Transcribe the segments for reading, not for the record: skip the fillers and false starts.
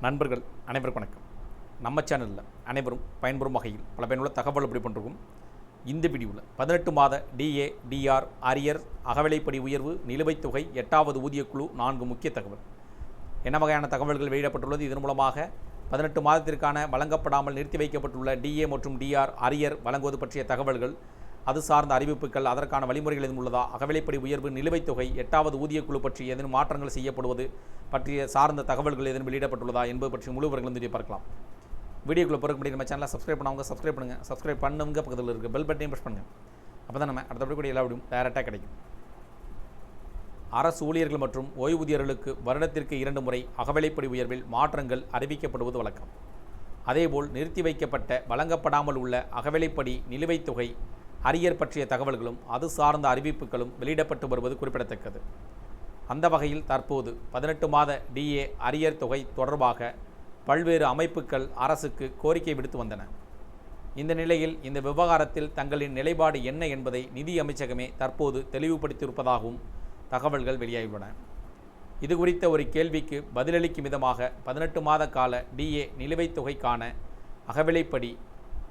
நண்பர்கள் அனைவருக்கும் வணக்கம். நம்ம சேனலில் அனைவரும் பயன்பெறும் வகையில் பல பயனுள்ள தகவல் எப்படி பண்ணுறோம். இந்த வீடியோவில் 18 மாத டிஏ டிஆர் அரியர் அகவிலைப்படி உயர்வு நிலுவைத் தொகை 8வது ஊதியக்குழு 4 முக்கிய தகவல். என்ன வகையான தகவல்கள் வெளியிடப்பட்டுள்ளது, இதன் மூலமாக 18 மாதத்திற்கான வழங்கப்படாமல் நிறுத்தி வைக்கப்பட்டுள்ள டிஏ மற்றும் டிஆர் அரியர் வழங்குவது பற்றிய தகவல்கள், அது சார்ந்த அறிவிப்புகள், அதற்கான வழிமுறைகள் எதுவும் உள்ளதா, அகவிலைப்படி உயர்வு நிலுவைத் தொகை 8வது ஊதியக்குழு பற்றி ஏதேனும் மாற்றங்கள் செய்யப்படுவது பற்றிய சார்ந்த தகவல்கள் எதுவும் வெளியிடப்பட்டுள்ளதா என்பது பற்றி முழு விவரங்களும் வீடியோ பார்க்கலாம். வீடியோக்குள்ளே போகிறக்கு முன்னாடி நம்ம சேனலை சப்ஸ்கிரைப் பண்ணவங்க சப்ஸ்கிரைப் பண்ணுங்கள், சப்ஸ்கிரைப் பண்ணுங்க, பக்கத்தில் இருக்க பெல் பட்டனையும் ப்ரெஸ் பண்ணுங்கள். அப்போ தான் நம்ம அடுத்தபடி கூட எல்லா வீடியும் டைரெக்டாக கிடைக்கும். அரசு ஊழியர்கள் மற்றும் ஓய்வூதியர்களுக்கு வருடத்திற்கு 2 முறை அகவிலைப்படி உயர்வில் மாற்றங்கள் அறிவிக்கப்படுவது வழக்கம். அதேபோல் நிறுத்தி வைக்கப்பட்ட வழங்கப்படாமல் உள்ள அகவிலைப்படி நிலுவைத் தொகை அரியர் பற்றிய தகவல்களும் அது சார்ந்த அறிவிப்புகளும் வெளியிடப்பட்டு வருவது குறிப்பிடத்தக்கது. அந்த வகையில் தற்போது 18 மாத டிஏ அரியர் தொகை தொடர்பாக பல்வேறு அமைப்புகள் அரசுக்கு கோரிக்கை விடுத்து வந்தன. இந்த நிலையில் இந்த விவகாரத்தில் தங்களின் நிலைப்பாடு என்ன என்பதை நிதி அமைச்சகமே தற்போது தெளிவுபடுத்தியிருப்பதாகவும் தகவல்கள் வெளியாகியுள்ளன. இது குறித்த ஒரு கேள்விக்கு பதிலளிக்கும் விதமாக 18 மாத கால டிஏ நிலுவைத் தொகைக்கான அகவிலைப்படி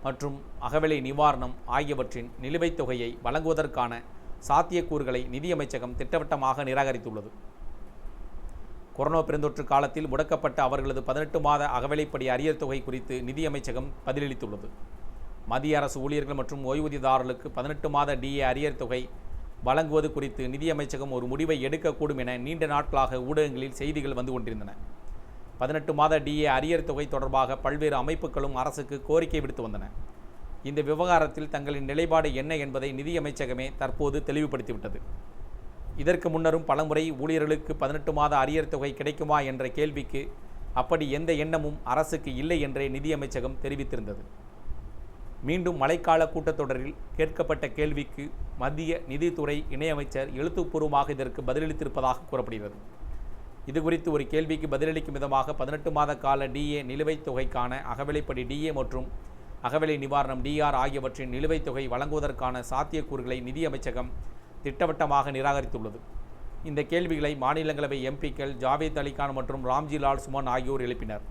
மற்றும் அகவிலை நிவாரணம் ஆகியவற்றின் நிலுவைத் தொகையை வழங்குவதற்கான சாத்தியக்கூறுகளை நிதியமைச்சகம் திட்டவட்டமாக நிராகரித்துள்ளது. கொரோனா பெருந்தொற்று காலத்தில் முடக்கப்பட்ட அவர்களது 18 மாத அகவிலைப்படி அரியர் தொகை குறித்து நிதியமைச்சகம் பதிலளித்துள்ளது. மத்திய அரசு ஊழியர்கள் மற்றும் ஓய்வூதியதாரர்களுக்கு 18 மாத டிஏ அரியர் தொகை வழங்குவது குறித்து நிதியமைச்சகம் ஒரு முடிவை எடுக்கக்கூடும் என நீண்ட நாட்களாக ஊடகங்களில் செய்திகள் வந்து கொண்டிருந்தன. 18 மாத டிஏ அரியர் தொகை தொடர்பாக பல்வேறு அமைப்புகளும் அரசுக்கு கோரிக்கை விடுத்து வந்தன. இந்த விவகாரத்தில் தங்களின் நிலைப்பாடு என்ன என்பதை நிதியமைச்சகமே தற்போது தெளிவுபடுத்திவிட்டது. இதற்கு முன்னரும் பலமுறை ஊழியர்களுக்கு 18 மாத அரியர் தொகை கிடைக்குமா என்ற கேள்விக்கு அப்படி எந்த எண்ணமும் அரசுக்கு இல்லை என்றே நிதியமைச்சகம் தெரிவித்திருந்தது. மீண்டும் மழைக்கால கூட்டத்தொடரில் கேட்கப்பட்ட கேள்விக்கு மத்திய நிதித்துறை இணையமைச்சர் எழுத்துப்பூர்வமாக இதற்கு பதிலளித்திருப்பதாக கூறப்படுகிறது. இதுகுறித்து ஒரு கேள்விக்கு பதிலளிக்கும் விதமாக 18 மாத கால டிஏ நிலுவைத் தொகைக்கான அகவிலைப்படி டிஏ மற்றும் அகவிலை நிவாரணம் டிஆர் ஆகியவற்றின் நிலுவைத் தொகை வழங்குவதற்கான சாத்தியக்கூறுகளை நிதியமைச்சகம் திட்டவட்டமாக நிராகரித்துள்ளது. இந்த கேள்விகளை மாநிலங்களவை எம்பிக்கள் ஜாவேத் அலிகான் மற்றும் ராம்ஜிலால் சுமன் ஆகியோர் எழுப்பினர்.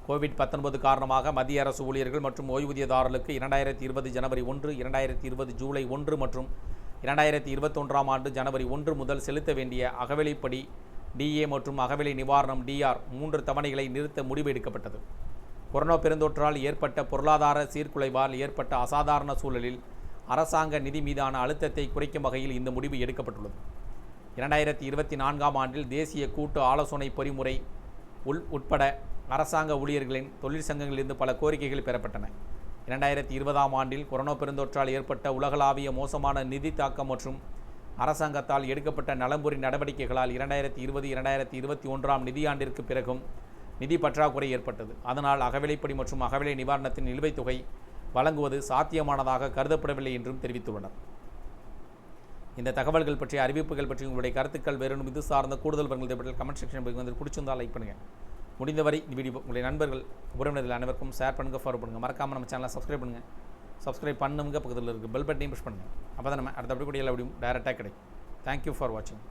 கோவிட்-19 காரணமாக மத்திய அரசு ஊழியர்கள் மற்றும் ஓய்வூதியதாரர்களுக்கு 2020 ஜனவரி 1, 2020 ஜூலை 1 மற்றும் 2021ஆம் ஆண்டு ஜனவரி 1 முதல் செலுத்த வேண்டிய அகவிலைப்படி டிஏ மற்றும் அகவிலை நிவாரணம் டிஆர் 3 தவணைகளை நிறுத்த முடிவு எடுக்கப்பட்டது. கொரோனா பெருந்தொற்றால் ஏற்பட்ட பொருளாதார சீர்குலைவால் ஏற்பட்ட அசாதாரண சூழலில் அரசாங்க நிதி மீதான அழுத்தத்தை குறைக்கும் வகையில் இந்த முடிவு எடுக்கப்பட்டுள்ளது. 2024ஆம் ஆண்டில் தேசிய கூட்டு ஆலோசனை பொறிமுறை உட்பட அரசாங்க ஊழியர்களின் தொழிற்சங்கங்களிலிருந்து பல கோரிக்கைகள் பெறப்பட்டன. 2020ஆம் ஆண்டில் கொரோனா பெருந்தொற்றால் ஏற்பட்ட உலகளாவிய மோசமான நிதி தாக்கம் மற்றும் அரசாங்கத்தால் எடுக்கப்பட்ட நலம்புரி நடவடிக்கைகளால் 2020-2021ஆம் நிதியாண்டிற்கு பிறகும் நிதி பற்றாக்குறை ஏற்பட்டது. அதனால் அகவிலைப்படி மற்றும் அகவிலை நிவாரணத்தின் நிலுவைத் தொகை வழங்குவது சாத்தியமானதாக கருதப்படவில்லை என்றும் தெரிவித்துள்ளனர். இந்த தகவல்கள் பற்றிய அறிவிப்புகள் பற்றி உங்களுடைய கருத்துக்கள் வேறும் இது சார்ந்த கூடுதல் விவரங்கள் கமெண்ட் செக்ஷன் வந்து பிடிச்சிருந்தால் லைக் பண்ணுங்கள். முடிந்தவரை இந்த வீடியோ உங்களுடைய நண்பர்கள் உறவினர்கள் அனைவருக்கும் ஷேர் பண்ணுங்கள், ஃபாலோ பண்ணுங்கள். மறக்காமல் நம்ம சேனலை சப்ஸ்கிரைப் பண்ணுங்கள். சப்ஸ்கிரைப் பண்ணுங்க, பக்கத்தில் இருக்குது பெல் பட்டனையும் ப்ரெஸ் பண்ணுங்கள். அப்போ தான் நம்ம அடுத்த அப்படி கூட எல்லா வீடியும் டைரெக்டாக கிடைக்கும். தேங்க்யூ ஃபார் வாட்சிங்.